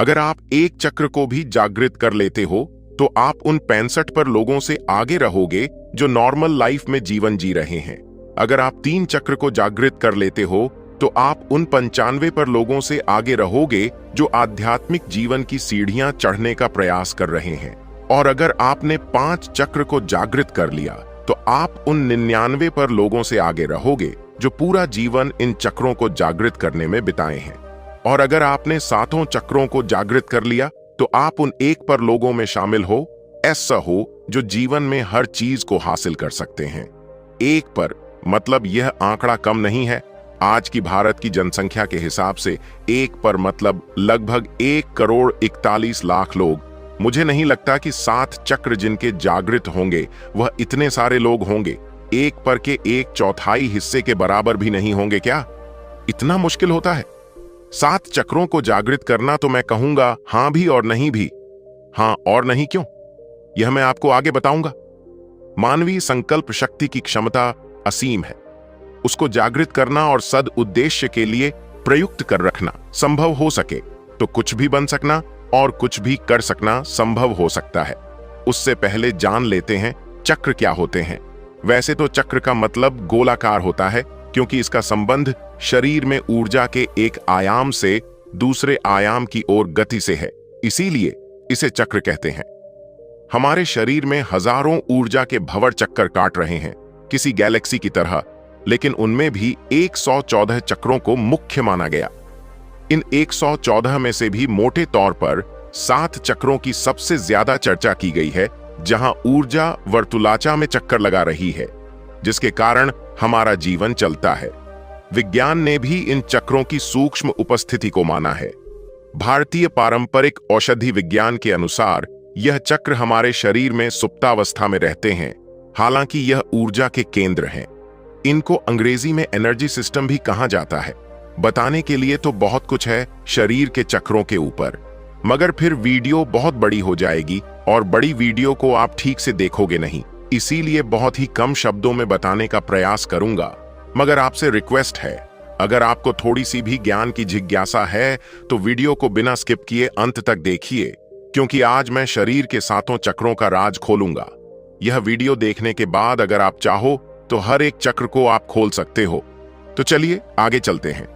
अगर आप एक चक्र को भी जागृत कर लेते हो तो आप उन 65 पर लोगों से आगे रहोगे जो नॉर्मल लाइफ में जीवन जी रहे हैं। अगर आप 3 चक्र को जागृत कर लेते हो तो आप उन 95 पर लोगों से आगे रहोगे जो आध्यात्मिक जीवन की सीढ़ियां चढ़ने का प्रयास कर रहे हैं। और अगर आपने 5 चक्र को जागृत कर लिया तो आप उन 99 पर लोगों से आगे रहोगे जो पूरा जीवन इन चक्रों को जागृत करने में बिताए हैं। और अगर आपने 7 चक्रों को जागृत कर लिया तो आप उन 1 पर लोगों में शामिल हो, ऐसा हो जो जीवन में हर चीज को हासिल कर सकते हैं। 1 पर मतलब यह आंकड़ा कम नहीं है। आज की भारत की जनसंख्या के हिसाब से 1 पर मतलब लगभग 1,41,00,000 लोग। मुझे नहीं लगता कि 7 चक्र जिनके जागृत होंगे वह इतने सारे लोग होंगे। 1 पर के 1/4 हिस्से के बराबर भी नहीं होंगे क्या? इतना मुश्किल होता है 7 चक्रों को जागृत करना? तो मैं कहूंगा हां भी और नहीं भी। हां और नहीं क्यों, यह मैं आपको आगे बताऊंगा। मानवीय संकल्प शक्ति की क्षमता असीम है। उसको जागृत करना और सद उद्देश्य के लिए प्रयुक्त कर रखना संभव हो सके तो कुछ भी बन सकना और कुछ भी कर सकना संभव हो सकता है। उससे पहले जान लेते हैं चक्र क्या होते हैं। वैसे तो चक्र का मतलब गोलाकार होता है क्योंकि इसका संबंध शरीर में ऊर्जा के एक आयाम से दूसरे आयाम की ओर गति से है, इसीलिए इसे चक्र कहते हैं। हमारे शरीर में हजारों ऊर्जा के भंवर चक्कर काट रहे हैं किसी गैलेक्सी की तरह, लेकिन उनमें भी 114 चक्रों को मुख्य माना गया। इन 114 में से भी मोटे तौर पर 7 चक्रों की सबसे ज्यादा चर्चा की गई है, जहां ऊर्जा वर्तुलाचा में चक्कर लगा रही है, जिसके कारण हमारा जीवन चलता है। विज्ञान ने भी इन चक्रों की सूक्ष्म उपस्थिति को माना है। भारतीय पारंपरिक औषधि विज्ञान के अनुसार यह चक्र हमारे शरीर में सुप्तावस्था में रहते हैं, हालांकि यह ऊर्जा के केंद्र हैं। इनको अंग्रेजी में एनर्जी सिस्टम भी कहा जाता है। बताने के लिए तो बहुत कुछ है शरीर के चक्रों के ऊपर, मगर फिर वीडियो बहुत बड़ी हो जाएगी और बड़ी वीडियो को आप ठीक से देखोगे नहीं, इसीलिए बहुत ही कम शब्दों में बताने का प्रयास करूंगा। मगर आपसे रिक्वेस्ट है, अगर आपको थोड़ी सी भी ज्ञान की जिज्ञासा है तो वीडियो को बिना स्किप किए अंत तक देखिए, क्योंकि आज मैं शरीर के 7 चक्रों का राज खोलूंगा। यह वीडियो देखने के बाद अगर आप चाहो तो हर एक चक्र को आप खोल सकते हो। तो चलिए आगे चलते हैं।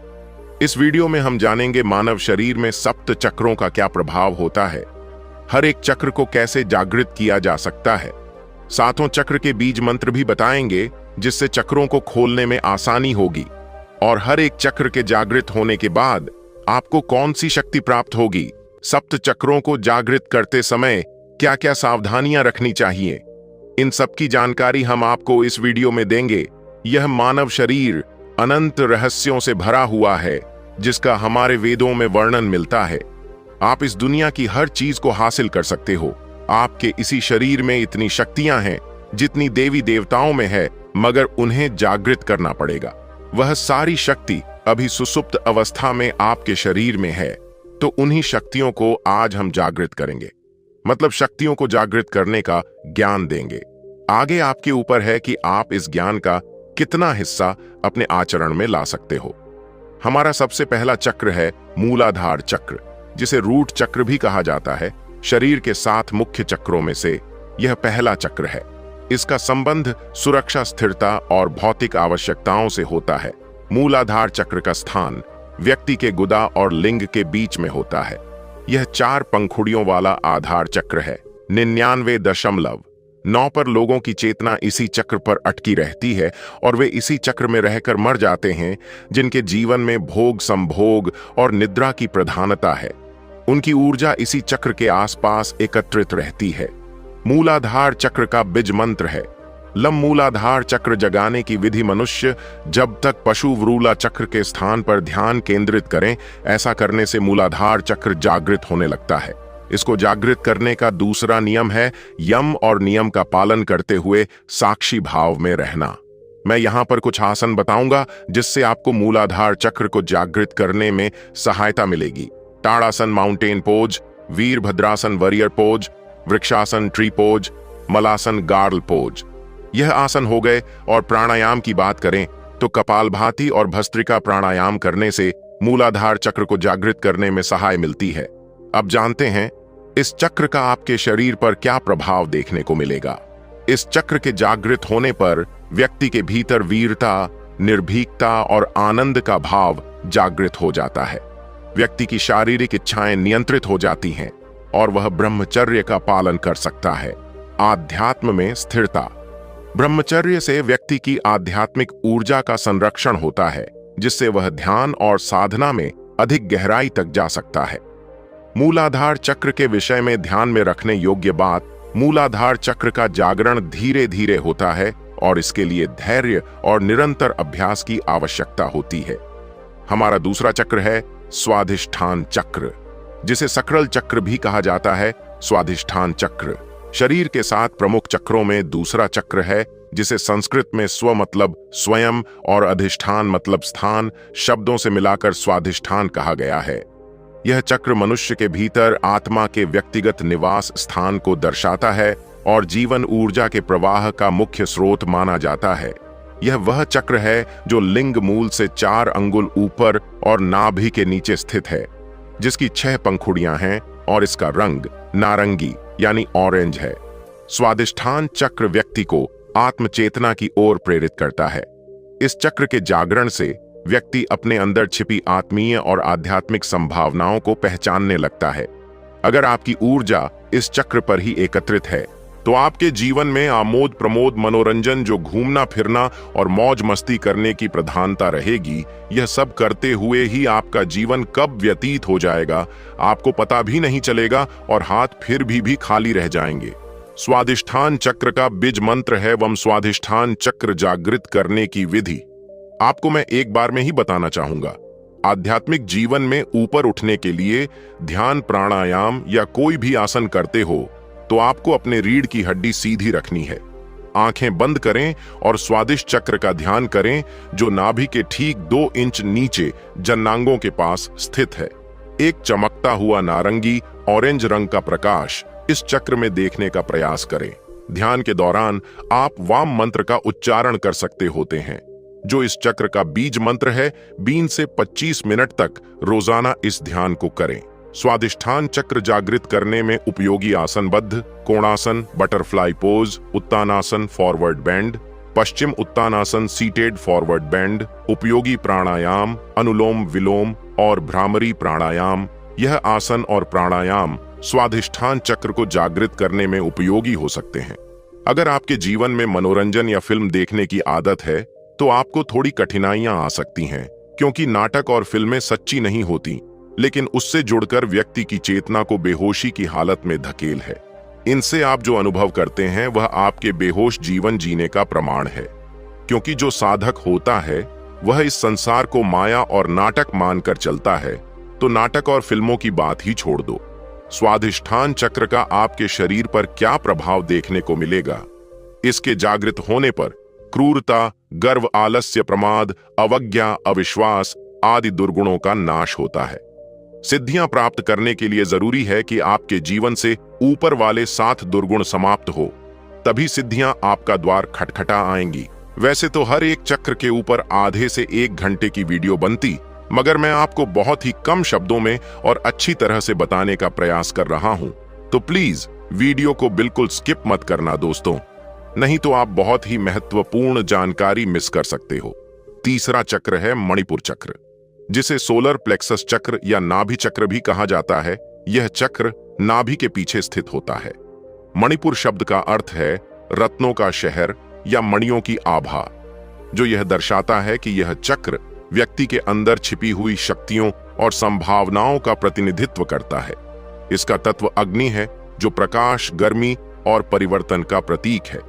इस वीडियो में हम जानेंगे मानव शरीर में 7 चक्रों का क्या प्रभाव होता है, हर एक चक्र को कैसे जागृत किया जा सकता है। 7 चक्र के बीज मंत्र भी बताएंगे जिससे चक्रों को खोलने में आसानी होगी, और हर एक चक्र के जागृत होने के बाद आपको कौन सी शक्ति प्राप्त होगी। 7 चक्रों को जागृत करते समय क्या क्या सावधानियां रखनी चाहिए, इन सब की जानकारी हम आपको इस वीडियो में देंगे। यह मानव शरीर अनंत रहस्यों से भरा हुआ है, जिसका हमारे वेदों में वर्णन मिलता है। आप इस दुनिया की हर चीज को हासिल कर सकते हो। आपके इसी शरीर में इतनी शक्तियां हैं जितनी देवी देवताओं में है, मगर उन्हें जागृत करना पड़ेगा। वह सारी शक्ति अभी सुसुप्त अवस्था में आपके शरीर में है, तो उन्हीं शक्तियों को आज हम जागृत करेंगे, मतलब शक्तियों को जागृत करने का ज्ञान देंगे। आगे आपके ऊपर है कि आप इस ज्ञान का कितना हिस्सा अपने आचरण में ला सकते हो। हमारा सबसे पहला चक्र है मूलाधार चक्र, जिसे रूट चक्र भी कहा जाता है। शरीर के 7 मुख्य चक्रों में से यह पहला चक्र है। इसका संबंध सुरक्षा, स्थिरता और भौतिक आवश्यकताओं से होता है। मूलाधार चक्र का स्थान व्यक्ति के गुदा और लिंग के बीच में होता है। यह 4 पंखुड़ियों वाला आधार चक्र है। 99.9 पर लोगों की चेतना इसी चक्र पर अटकी रहती है और वे इसी चक्र में रहकर मर जाते हैं, जिनके जीवन में भोग, संभोग और निद्रा की प्रधानता है। उनकी ऊर्जा इसी चक्र के आसपास एकत्रित रहती है। मूलाधार चक्र का बीज मंत्र है लम। मूलाधार चक्र जगाने की विधि मनुष्य जब तक पशु व्रूला चक्र के स्थान पर ध्यान केंद्रित करें, ऐसा करने से मूलाधार चक्र जागृत होने लगता है। इसको जागृत करने का दूसरा नियम है यम और नियम का पालन करते हुए साक्षी भाव में रहना। मैं यहाँ पर कुछ आसन बताऊंगा जिससे आपको मूलाधार चक्र को जागृत करने में सहायता मिलेगी। Tadasana mountain pose, virabhadrasana warrior pose, vrikshasana tree pose, malasana garland pose. यह आसन हो गए। और प्राणायाम की बात करें तो कपालभाति और भस्त्रिका प्राणायाम करने से मूलाधार चक्र को जागृत करने में सहाय मिलती है। अब जानते हैं इस चक्र का आपके शरीर पर क्या प्रभाव देखने को मिलेगा। इस चक्र के जागृत होने पर व्यक्ति के भीतर वीरता, निर्भीकता और आनंद का भाव जागृत हो जाता है। व्यक्ति की शारीरिक इच्छाएं नियंत्रित हो जाती हैं और वह ब्रह्मचर्य का पालन कर सकता है। आध्यात्म में स्थिरता। ब्रह्मचर्य से व्यक्ति की आध्यात्मिक ऊर्जा का संरक्षण होता है, जिससे वह ध्यान और साधना में अधिक गहराई तक जा सकता है। मूलाधार चक्र के विषय में ध्यान में रखने योग्य बात, मूलाधार चक्र का जागरण धीरे धीरे होता है और इसके लिए धैर्य और निरंतर अभ्यास की आवश्यकता होती है। हमारा दूसरा चक्र है स्वाधिष्ठान चक्र, जिसे सकरल चक्र भी कहा जाता है। स्वाधिष्ठान चक्र शरीर के 7 प्रमुख चक्रों में दूसरा चक्र है, जिसे संस्कृत में स्व मतलब स्वयं और अधिष्ठान मतलब स्थान शब्दों से मिलाकर स्वाधिष्ठान कहा गया है। यह चक्र मनुष्य के भीतर आत्मा के व्यक्तिगत निवास स्थान को दर्शाता है और जीवन ऊर्जा के प्रवाह का मुख्य स्रोत माना जाता है। यह वह चक्र है जो लिंग मूल से 4 अंगुल ऊपर और नाभि के नीचे स्थित है, जिसकी 6 पंखुड़ियां हैं और इसका रंग नारंगी यानी ऑरेंज है। स्वाधिष्ठान चक्र व्यक्ति को आत्मचेतना की ओर प्रेरित करता है। इस चक्र के जागरण से व्यक्ति अपने अंदर छिपी आत्मीय और आध्यात्मिक संभावनाओं को पहचानने लगता है। अगर आपकी ऊर्जा इस चक्र पर ही एकत्रित है, तो आपके जीवन में आमोद प्रमोद, मनोरंजन, जो घूमना फिरना और मौज मस्ती करने की प्रधानता रहेगी, यह सब करते हुए ही आपका जीवन कब व्यतीत हो जाएगा आपको पता भी नहीं चलेगा और हाथ फिर भी खाली रह जाएंगे। स्वाधिष्ठान चक्र का बीज मंत्र है वम स्वाधिष्ठान चक्र जागृत करने की विधि। आपको मैं एक बार में ही बताना चाहूंगा। आध्यात्मिक जीवन में ऊपर उठने के लिए ध्यान, प्राणायाम या कोई भी आसन करते हो तो आपको अपने रीढ़ की हड्डी सीधी रखनी है। आंखें बंद करें और स्वादिष्ट चक्र का ध्यान करें, जो नाभि के ठीक 2 इंच नीचे जन्नांगों के पास स्थित है। एक चमकता हुआ नारंगी ऑरेंज रंग का प्रकाश इस चक्र में देखने का प्रयास करें। ध्यान के दौरान आप वाम मंत्र का उच्चारण कर सकते होते हैं, जो इस चक्र का बीज मंत्र है। 20 से 25 मिनट तक रोजाना इस ध्यान को करें। स्वाधिष्ठान चक्र जागृत करने में उपयोगी आसनबद्ध konasana, butterfly pose, uttanasana, forward bend, paschimottanasana, seated forward bend, उपयोगी प्राणायाम, अनुलोम विलोम और भ्रामरी प्राणायाम। यह आसन और प्राणायाम स्वाधिष्ठान चक्र को जागृत करने में उपयोगी हो सकते हैं। अगर आपके जीवन में मनोरंजन या फिल्म देखने की आदत है, तो आपको थोड़ी कठिनाइयां आ सकती हैं, क्योंकि नाटक और फिल्में सच्ची नहीं होती, लेकिन उससे जुड़कर व्यक्ति की चेतना को बेहोशी की हालत में धकेल है। इनसे आप जो अनुभव करते हैं वह आपके बेहोश जीवन जीने का प्रमाण है, क्योंकि जो साधक होता है वह इस संसार को माया और नाटक मानकर चलता है, तो नाटक और फिल्मों की बात ही छोड़ दो। स्वाधिष्ठान चक्र का आपके शरीर पर क्या प्रभाव देखने को मिलेगा? इसके जागृत होने पर क्रूरता, गर्व, आलस्य, प्रमाद, अवज्ञा, अविश्वास आदि दुर्गुणों का नाश होता है। सिद्धियां प्राप्त करने के लिए जरूरी है कि आपके जीवन से ऊपर वाले 7 दुर्गुण समाप्त हो, तभी सिद्धियां आपका द्वार खटखटा आएंगी। वैसे तो हर एक चक्र के ऊपर आधे से 1 घंटे की वीडियो बनती, मगर मैं आपको बहुत ही कम शब्दों में और अच्छी तरह से बताने का प्रयास कर रहा हूं, तो प्लीज वीडियो को बिल्कुल स्किप मत करना दोस्तों, नहीं तो आप बहुत ही महत्वपूर्ण जानकारी मिस कर सकते हो। तीसरा चक्र है मणिपुर चक्र, जिसे सोलर प्लेक्सस चक्र या नाभि चक्र भी कहा जाता है। यह चक्र नाभि के पीछे स्थित होता है। मणिपुर शब्द का अर्थ है रत्नों का शहर या मणियों की आभा, जो यह दर्शाता है कि यह चक्र व्यक्ति के अंदर छिपी हुई शक्तियों और संभावनाओं का प्रतिनिधित्व करता है। इसका तत्व अग्नि है, जो प्रकाश, गर्मी और परिवर्तन का प्रतीक है।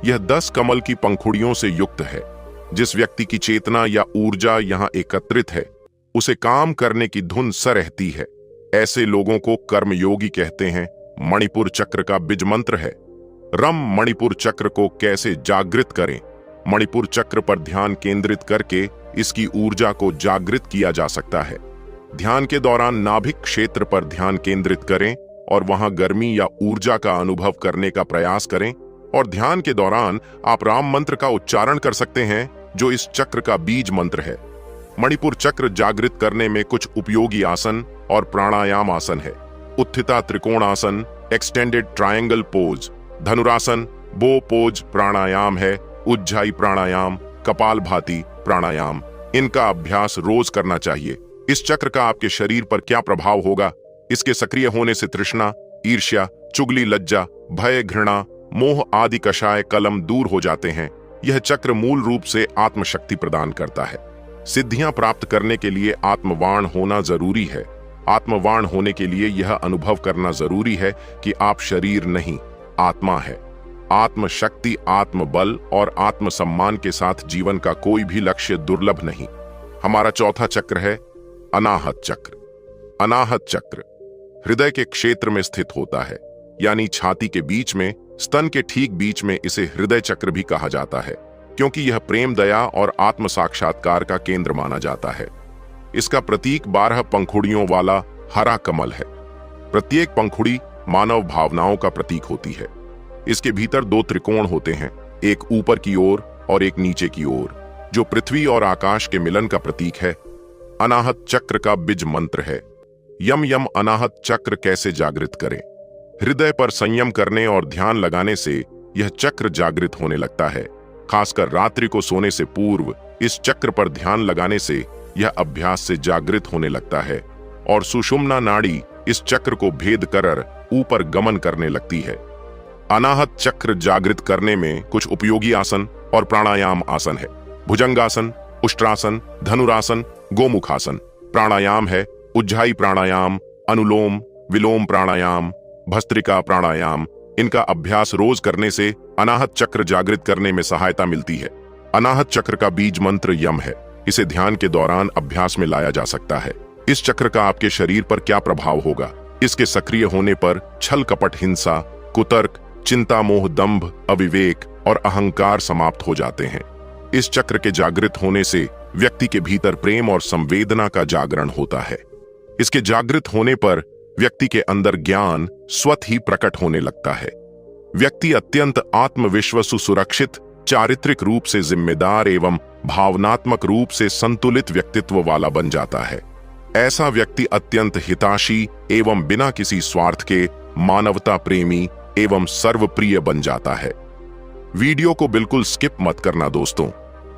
यह 10 कमल की पंखुड़ियों से युक्त है। जिस व्यक्ति की चेतना या ऊर्जा यहाँ एकत्रित है, उसे काम करने की धुन रहती है। ऐसे लोगों को कर्मयोगी कहते हैं। मणिपुर चक्र का बीज मंत्र है रम। मणिपुर चक्र को कैसे जागृत करें? मणिपुर चक्र पर ध्यान केंद्रित करके इसकी ऊर्जा को जागृत किया जा सकता है। ध्यान के दौरान नाभिक क्षेत्र पर ध्यान केंद्रित करें और वहां गर्मी या ऊर्जा का अनुभव करने का प्रयास करें। और ध्यान के दौरान आप राम मंत्र का उच्चारण कर सकते हैं, जो इस चक्र का बीज मंत्र है। मणिपुर चक्र जागृत करने में कुछ उपयोगी आसन और प्राणायाम आसन है। उत्थिता त्रिकोणासन, एक्सटेंडेड ट्रायंगल पोज, धनुरासन, बो पोज प्राणायाम है, उज्जाई प्राणायाम, कपालभाति प्राणायाम। इनका अभ्यास रोज करना चाहिए। इस चक्र का आपके शरीर पर क्या प्रभाव होगा? इसके सक्रिय होने से तृष्णा, ईर्ष्या, चुगली, लज्जा, भय, घृणा, मोह आदि कषाय कलम दूर हो जाते हैं। यह चक्र मूल रूप से आत्मशक्ति प्रदान करता है। सिद्धियां प्राप्त करने के लिए आत्मवान होना जरूरी है। आत्मवान होने के लिए यह अनुभव करना जरूरी है कि आप शरीर नहीं, आत्मा है। आत्मशक्ति, आत्मबल और आत्मसम्मान के साथ जीवन का कोई भी लक्ष्य दुर्लभ नहीं। हमारा चौथा चक्र है अनाहत चक्र। अनाहत चक्र हृदय के क्षेत्र में स्थित होता है, यानी छाती के बीच में, स्तन के ठीक बीच में। इसे हृदय चक्र भी कहा जाता है क्योंकि यह प्रेम, दया और आत्म साक्षात्कार का केंद्र माना जाता है। इसका प्रतीक 12 पंखुड़ियों वाला हरा कमल है। प्रत्येक पंखुड़ी मानव भावनाओं का प्रतीक होती है। इसके भीतर 2 त्रिकोण होते हैं, एक ऊपर की ओर और एक नीचे की ओर, जो पृथ्वी और आकाश के मिलन का प्रतीक है। अनाहत चक्र का बीज मंत्र है यम यम। अनाहत चक्र कैसे जागृत करें? हृदय पर संयम करने और ध्यान लगाने से यह चक्र जागृत होने लगता है। खासकर रात्रि को सोने से पूर्व इस चक्र पर ध्यान लगाने से यह अभ्यास से जागृत होने लगता है और सुषुम्ना नाड़ी इस चक्र को भेद कर ऊपर गमन करने लगती है। अनाहत चक्र जागृत करने में कुछ उपयोगी आसन और प्राणायाम आसन है। भुजंगासन, उष्ट्रासन, धनुरासन, गोमुखासन। प्राणायाम है उज्जाई प्राणायाम, अनुलोम विलोम प्राणायाम, भस्त्रिका प्राणायाम। इनका अभ्यास रोज करने से अनाहत चक्र जागृत करने में सहायता मिलती है। अनाहत चक्र का बीज मंत्र यम है। इसे ध्यान के दौरान अभ्यास में लाया जा सकता है। इस चक्र का आपके शरीर पर क्या प्रभाव होगा? इसके सक्रिय होने पर छल कपट, हिंसा, कुतर्क, चिंता, मोह, दंभ, अविवेक और अहंकार समाप्त हो जाते हैं। इस चक्र के जागृत होने से व्यक्ति के भीतर प्रेम और संवेदना का जागरण होता है। इसके जागृत होने पर व्यक्ति के अंदर ज्ञान स्वतः ही प्रकट होने लगता है। व्यक्ति अत्यंत आत्मविश्वासु, सुरक्षित, चारित्रिक रूप से जिम्मेदार एवं भावनात्मक रूप से संतुलित व्यक्तित्व वाला बन जाता है। ऐसा व्यक्ति अत्यंत हिताशी एवं बिना किसी स्वार्थ के मानवता प्रेमी एवं सर्वप्रिय बन जाता है। वीडियो को बिल्कुल स्किप मत करना दोस्तों,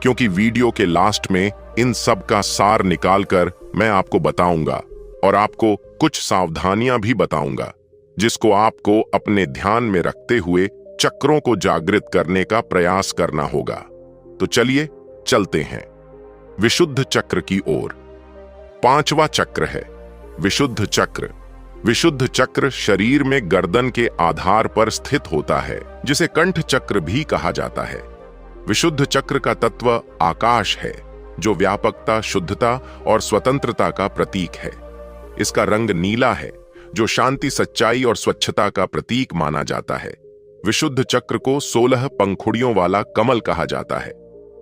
क्योंकि वीडियो के लास्ट में इन सब का सार निकालकर मैं आपको बताऊंगा और आपको कुछ सावधानियां भी बताऊंगा, जिसको आपको अपने ध्यान में रखते हुए चक्रों को जागृत करने का प्रयास करना होगा। तो चलिए चलते हैं विशुद्ध चक्र की ओर। 5वां चक्र है विशुद्ध चक्र। विशुद्ध चक्र शरीर में गर्दन के आधार पर स्थित होता है, जिसे कंठ चक्र भी कहा जाता है। विशुद्ध चक्र का तत्व आकाश है, जो व्यापकता, शुद्धता और स्वतंत्रता का प्रतीक है। इसका रंग नीला है, जो शांति, सच्चाई और स्वच्छता का प्रतीक माना जाता है। विशुद्ध चक्र को 16 पंखुड़ियों वाला कमल कहा जाता है।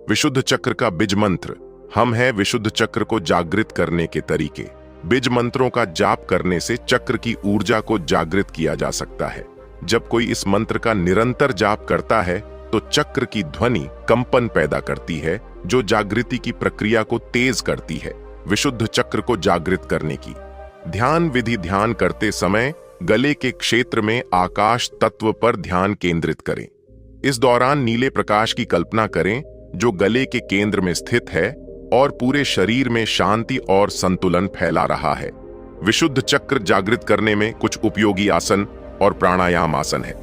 विशुद्ध चक्र का बीज मंत्र हम है। विशुद्ध चक्र को जागृत करने के तरीके। बीज मंत्रों का जाप करने से चक्र की ऊर्जा को जागृत किया जा सकता है। जब कोई इस मंत्र का निरंतर जाप करता है तो चक्र की ध्वनि कंपन पैदा करती है, जो जागृति की प्रक्रिया को तेज करती है। विशुद्ध चक्र को जागृत करने की ध्यान विधि। ध्यान करते समय गले के क्षेत्र में आकाश तत्व पर ध्यान केंद्रित करें। इस दौरान नीले प्रकाश की कल्पना करें, जो गले के केंद्र में स्थित है और पूरे शरीर में शांति और संतुलन फैला रहा है। विशुद्ध चक्र जागृत करने में कुछ उपयोगी आसन और प्राणायाम आसन है।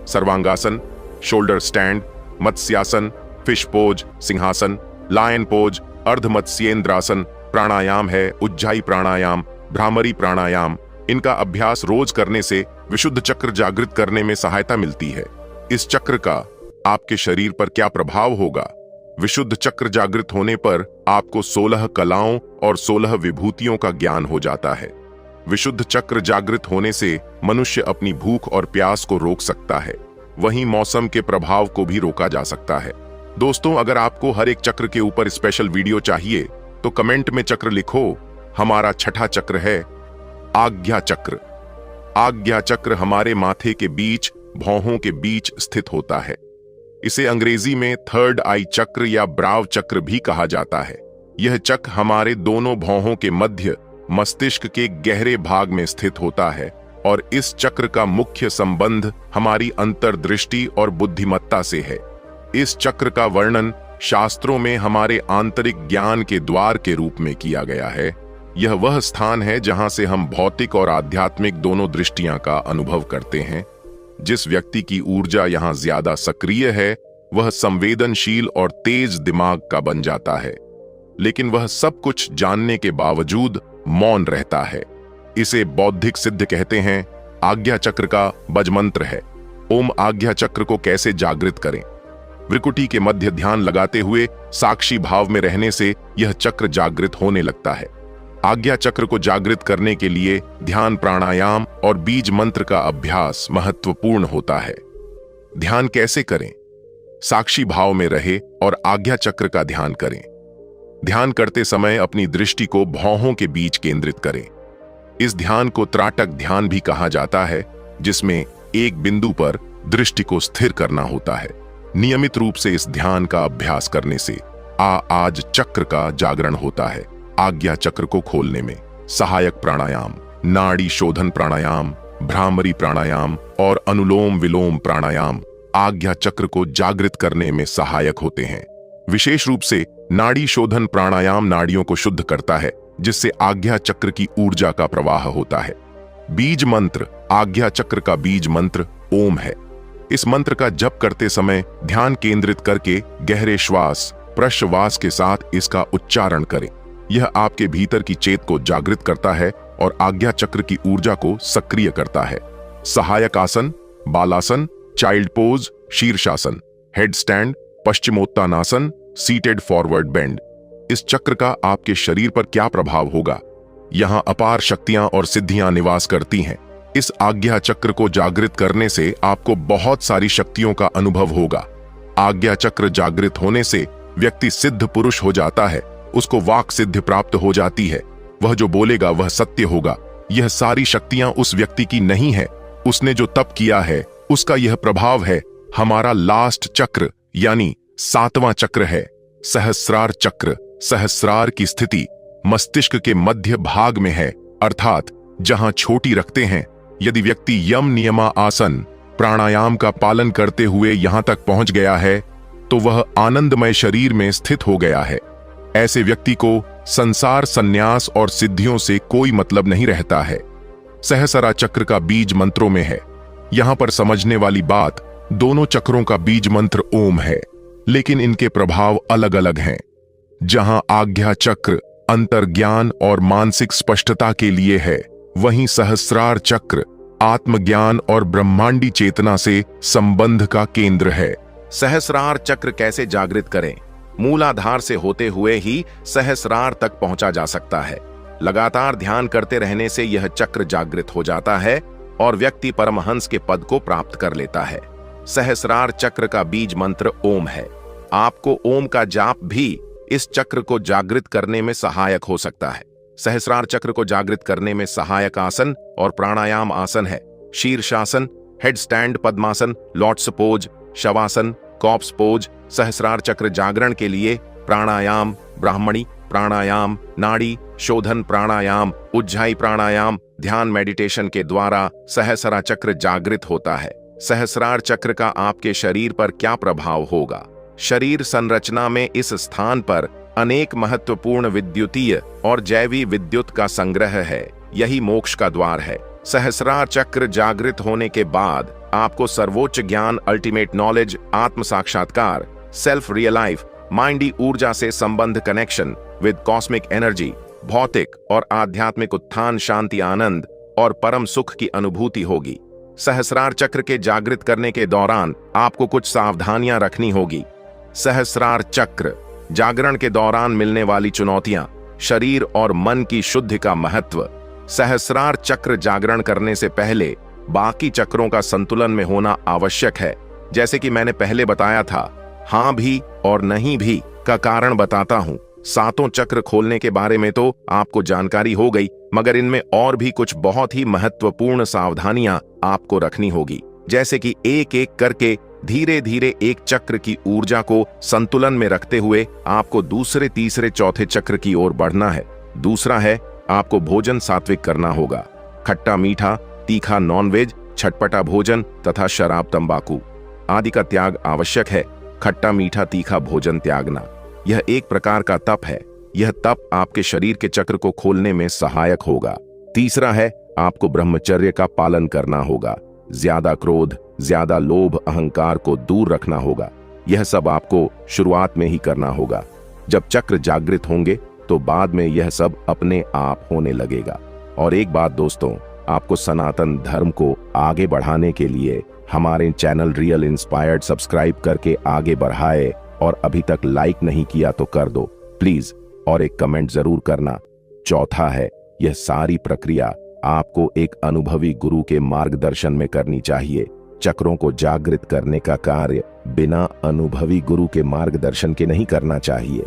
Sarvangasana, shoulder stand, matsyasana, fish pose, सिंहासन, लायन पोज, अर्धमत्स्येंद्रासन। प्राणायाम है उज्जाई प्राणायाम, भ्रामरी प्राणायाम। इनका अभ्यास रोज करने से विशुद्ध चक्र जागृत करने में सहायता मिलती है। इस चक्र का आपके शरीर पर क्या प्रभाव होगा? विशुद्ध चक्र जागृत होने पर आपको 16 कलाओं और 16 विभूतियों का ज्ञान हो जाता है। विशुद्ध चक्र जागृत होने से मनुष्य अपनी भूख और प्यास को रोक सकता है। वहीं मौसम के प्रभाव को भी रोका जा सकता है। दोस्तों, अगर आपको हर एक चक्र के ऊपर स्पेशल वीडियो चाहिए तो कमेंट में चक्र लिखो। हमारा छठा चक्र है आज्ञा चक्र। आज्ञा चक्र हमारे माथे के बीच, भौहों के बीच स्थित होता है। इसे अंग्रेजी में थर्ड आई चक्र या ब्राव चक्र भी कहा जाता है। यह चक्र हमारे दोनों भौहों के मध्य मस्तिष्क के गहरे भाग में स्थित होता है और इस चक्र का मुख्य संबंध हमारी अंतर्दृष्टि और बुद्धिमत्ता से है। इस चक्र का वर्णन शास्त्रों में हमारे आंतरिक ज्ञान के द्वार के रूप में किया गया है। यह वह स्थान है जहां से हम भौतिक और आध्यात्मिक दोनों दृष्टियां का अनुभव करते हैं। जिस व्यक्ति की ऊर्जा यहां ज्यादा सक्रिय है वह संवेदनशील और तेज दिमाग का बन जाता है, लेकिन वह सब कुछ जानने के बावजूद मौन रहता है। इसे बौद्धिक सिद्ध कहते हैं। आज्ञा चक्र का बजमंत्र है। ओम आज्ञा चक्र को कैसे जागृत करें? भ्रिकुटी के मध्य ध्यान लगाते हुए साक्षी भाव में रहने से यह चक्र जागृत होने लगता है। आज्ञा चक्र को जागृत करने के लिए ध्यान, प्राणायाम और बीज मंत्र का अभ्यास महत्वपूर्ण होता है। ध्यान कैसे करें? साक्षी भाव में रहे और आज्ञा चक्र का ध्यान करें। ध्यान करते समय अपनी दृष्टि को भौहों के बीच केंद्रित करें। इस ध्यान को त्राटक ध्यान भी कहा जाता है, जिसमें एक बिंदु पर दृष्टि को स्थिर करना होता है। नियमित रूप से इस ध्यान का अभ्यास करने से आज चक्र का जागरण होता है। आज्ञा चक्र को खोलने में सहायक प्राणायाम, नाड़ी शोधन प्राणायाम, भ्रामरी प्राणायाम और अनुलोम विलोम प्राणायाम आज्ञा चक्र को जागृत करने में सहायक होते हैं। विशेष रूप से नाड़ी शोधन प्राणायाम नाड़ियों को शुद्ध करता है, जिससे आज्ञा चक्र की ऊर्जा का प्रवाह होता है। बीज मंत्र आज्ञा चक्र का बीज मंत्र ओम है। इस मंत्र का जप करते समय ध्यान केंद्रित करके गहरे श्वास प्रश्वास के साथ इसका उच्चारण करें। यह आपके भीतर की चेत को जागृत करता है और आज्ञा चक्र की ऊर्जा को सक्रिय करता है। सहायक आसन, बालासन, चाइल्ड पोज, शीर्षासन, head stand, Paschimottanasana, seated forward bend. इस चक्र का आपके शरीर पर क्या प्रभाव होगा? यहां अपार शक्तियां और सिद्धियां निवास करती हैं। इस आज्ञा चक्र को जागृत करने से आपको बहुत सारी शक्तियों का अनुभव होगा। आज्ञा चक्र जागृत होने से व्यक्ति सिद्ध पुरुष हो जाता है। उसको वाक सिद्धि प्राप्त हो जाती है। वह जो बोलेगा वह सत्य होगा। यह सारी शक्तियां उस व्यक्ति की नहीं है, उसने जो तप किया है उसका यह प्रभाव है। हमारा लास्ट चक्र यानी 7वां चक्र है सहस्रार चक्र। सहस्रार की स्थिति मस्तिष्क के मध्य भाग में है, अर्थात जहां छोटी रखते हैं। यदि व्यक्ति यम नियमा आसन प्राणायाम का पालन करते हुए यहां तक पहुंच गया है तो वह आनंदमय शरीर में स्थित हो गया है। ऐसे व्यक्ति को संसार, संन्यास और सिद्धियों से कोई मतलब नहीं रहता है। सहस्रा चक्र का बीज मंत्रों में है। यहां पर समझने वाली बात, दोनों चक्रों का बीज मंत्र ओम है, लेकिन इनके प्रभाव अलग अलग हैं। जहां आज्ञा चक्र अंतर्ज्ञान और मानसिक स्पष्टता के लिए है, वहीं सहस्रार चक्र आत्मज्ञान और ब्रह्मांडी चेतना से संबंध का केंद्र है। सहस्रार चक्र कैसे जागृत करें? मूलाधार से होते हुए ही सहस्रार तक पहुंचा जा सकता है। लगातार ध्यान करते रहने से यह चक्र जागृत हो जाता है और व्यक्ति परमहंस के पद को प्राप्त कर लेता है। सहस्रार चक्र का बीज मंत्र ओम है। आपको ओम का जाप भी इस चक्र को जागृत करने में सहायक हो सकता है। सहस्रार चक्र को जागृत करने में सहायक आसन और प्राणायाम आसन है। Shirshasana, headstand padmasana, lotus pose, shavasana, corpse pose. Sahasrara chakra जागरण के लिए प्राणायाम, ब्राह्मणी प्राणायाम, नाड़ी शोधन प्राणायाम, उज्जाई प्राणायाम, ध्यान मेडिटेशन के द्वारा सहस्रार चक्र जागृत होता है। सहस्रार चक्र का आपके शरीर पर क्या प्रभाव होगा? शरीर संरचना में इस स्थान पर अनेक महत्वपूर्ण विद्युतीय और जैवी विद्युत का संग्रह है। यही मोक्ष का द्वार है। सहस्रार चक्र जागृत होने के बाद आपको सर्वोच्च ज्ञान, अल्टीमेट नॉलेज, आत्म साक्षात्कार, सेल्फ रियलाइफ, माइंडी ऊर्जा से संबंध, कनेक्शन विद कॉस्मिक एनर्जी, भौतिक और आध्यात्मिक उत्थान, शांति, आनंद और परम सुख की अनुभूति होगी। सहस्रार चक्र के जागृत करने के दौरान आपको कुछ सावधानियां रखनी होगी। सहस्रार चक्र जागरण के दौरान मिलने वाली चुनौतियां, शरीर और मन की शुद्धि का महत्व। सहस्रार चक्र जागरण करने से पहले बाकी चक्रों का संतुलन में होना आवश्यक है। जैसे कि मैंने पहले बताया था, हां भी और नहीं भी का कारण बताता हूं। 7 चक्र खोलने के बारे में तो आपको जानकारी हो गई, मगर इनमें और भी कुछ बहुत ही महत्वपूर्ण सावधानियां आपको रखनी होगी। जैसे कि एक एक करके धीरे धीरे एक चक्र की ऊर्जा को संतुलन में रखते हुए आपको दूसरे, तीसरे, चौथे चक्र की ओर बढ़ना है। दूसरा है, आपको भोजन सात्विक करना होगा। खट्टा मीठा, तीखा नॉनवेज, छटपटा भोजन तथा शराब, तंबाकू आदि का त्याग आवश्यक है। खट्टा मीठा तीखा भोजन त्यागना यह एक प्रकार का तप है। यह तप आपके शरीर के चक्र को खोलने में सहायक होगा। तीसरा है, आपको ब्रह्मचर्य का पालन करना होगा। ज्यादा क्रोध, ज्यादा लोभ, अहंकार को दूर रखना होगा। यह सब आपको शुरुआत में ही करना होगा। जब चक्र जागृत होंगे तो बाद में यह सब अपने आप होने लगेगा। और एक बात दोस्तों, आपको सनातन धर्म को आगे बढ़ाने के लिए हमारे चैनल रियल इंस्पायर्ड सब्सक्राइब करके आगे बढ़ाए, और अभी तक लाइक नहीं किया तो कर दो प्लीज, और एक कमेंट जरूर करना। चौथा है, यह सारी प्रक्रिया आपको एक अनुभवी गुरु के मार्गदर्शन में करनी चाहिए। चक्रों को जागृत करने का कार्य बिना अनुभवी गुरु के मार्गदर्शन के नहीं करना चाहिए।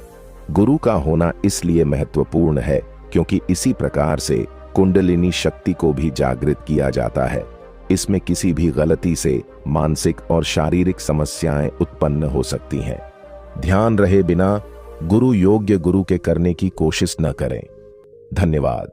गुरु का होना इसलिए महत्वपूर्ण है क्योंकि इसी प्रकार से कुंडलिनी शक्ति को भी जागृत किया जाता है। इसमें किसी भी गलती से मानसिक और शारीरिक समस्याएं उत्पन्न हो सकती हैं। ध्यान रहे बिना गुरु योग्य गुरु के करने की कोशिश न करें। धन्यवाद।